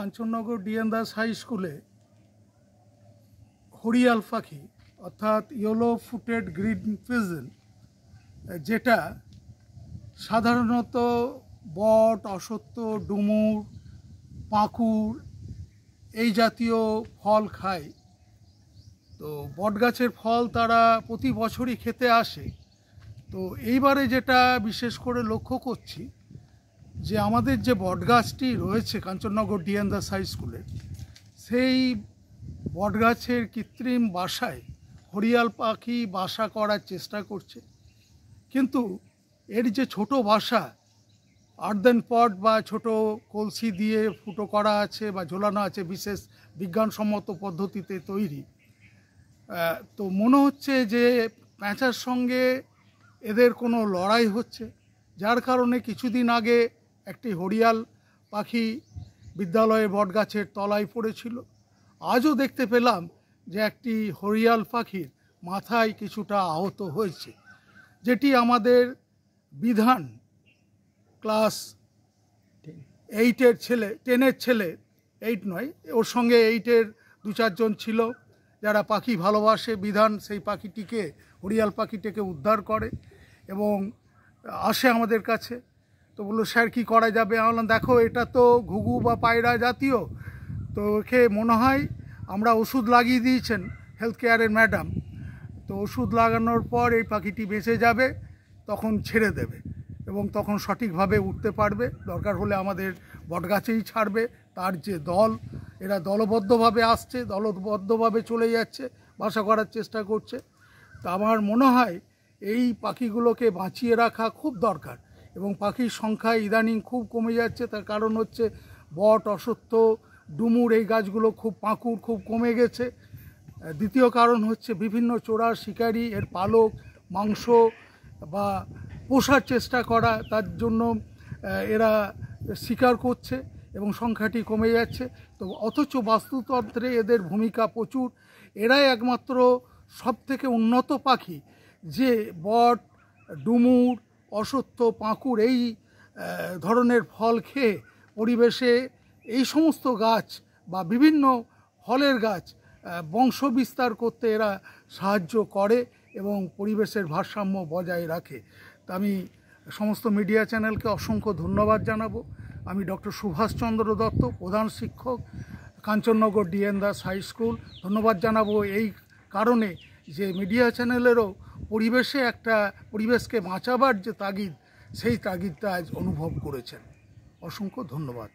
Kanchannagar DN Das high স্কুলে হরিয়াল পাখি অর্থাৎ ইয়েলো ফুটেড গ্রিন পিজন, যেটা সাধারণত বট, অশ্বত্থ, ডুমুর, পাঁকুড় এই জাতীয় ফল খায়। তো বট গাছের ফল তারা প্রতি বছরই খেতে আসে। তো এইবারে যেটা বিশেষ করে লক্ষ্য করছি যে আমাদের যে বট গাছটি রয়েছে কাঞ্চননগর ডিএন দাস হাই স্কুলে, সেই বট গাছের কৃত্রিম বাসায় হরিয়াল পাখি বাসা করার চেষ্টা করছে। কিন্তু এর যে ছোট বাসা, আর্দেন পট বা ছোট কলসি দিয়ে ফুটো করা আছে বা ঝোলানো আছে বিশেষ বিজ্ঞানসম্মত পদ্ধতিতে তৈরি, তো মনে হচ্ছে যে প্যাঁচার সঙ্গে এদের কোনো লড়াই হচ্ছে, যার কারণে কিছুদিন আগে একটি হরিয়াল পাখি বিদ্যালয়ে বটগাছের তলায় পড়েছিল। আজও দেখতে পেলাম যে একটি হরিয়াল পাখির মাথায় কিছুটা আহত হয়েছে, যেটি আমাদের বিধান ক্লাস 8-এর ছেলে, 10-এর ছেলে, 8 নয়, ওর সঙ্গে 8-এর 2-4 জন ছিল যারা পাখি ভালোবাসে। বিধান সেই পাখিটিকে, হরিয়াল পাখিটিকে উদ্ধার করে এবং আসে আমাদের কাছে। তো বললো, স্যার কী করা যাবে? আমি বললাম, দেখো এটা তো ঘুঘু বা পায়রা জাতীয়, তো ওকে মনে হয় আমরা ওষুধ লাগিয়ে দিয়েছেন হেলথ কেয়ারের ম্যাডাম, তো ওষুধ লাগানোর পর এই পাখিটি বেঁচে যাবে, তখন ছেড়ে দেবে এবং তখন সঠিকভাবে উঠতে পারবে। দরকার হলে আমাদের বটগাছেই ছাড়বে। তার যে দল, এরা দলবদ্ধভাবে আসছে, দলবদ্ধভাবে চলে যাচ্ছে, বাসা করার চেষ্টা করছে। তা আমার মনে হয় এই পাখিগুলোকে বাঁচিয়ে রাখা খুব দরকার এবং পাখির সংখ্যা ইদানিং খুব কমে যাচ্ছে। তার কারণ হচ্ছে বট, অশ্বত্থ, ডুমুর এই গাছগুলো খুব, পাঁকুড় খুব কমে গেছে। দ্বিতীয় কারণ হচ্ছে বিভিন্ন চোরা শিকারি এর পালক, মাংস বা পোষার চেষ্টা করা, তার জন্য এরা শিকার করছে এবং সংখ্যাটি কমে যাচ্ছে। তো অথচ বাস্তুতন্ত্রে এদের ভূমিকা প্রচুর। এরাই একমাত্র সবথেকে উন্নত পাখি যে বট, ডুমুর, অশ্বত্থ, পাঁকুড় এই ধরনের ফল খেয়ে পরিবেশে এই সমস্ত গাছ বা বিভিন্ন ফলের গাছ বংশ বিস্তার করতে এরা সাহায্য করে এবং পরিবেশের ভারসাম্য বজায় রাখে। তা আমি সমস্ত মিডিয়া চ্যানেলকে অসংখ্য ধন্যবাদ জানাবো। আমি ডক্টর সুভাষচন্দ্র দত্ত, প্রধান শিক্ষক, Kanchannagar DN Das high school. ধন্যবাদ জানাবো এই কারণে যে মিডিয়া চ্যানেলেরও পরিবেশকে বাঁচাবার যে তাগিদ, সেই তাগিদটা আজ অনুভব করেছেন। অসংখ্য ধন্যবাদ।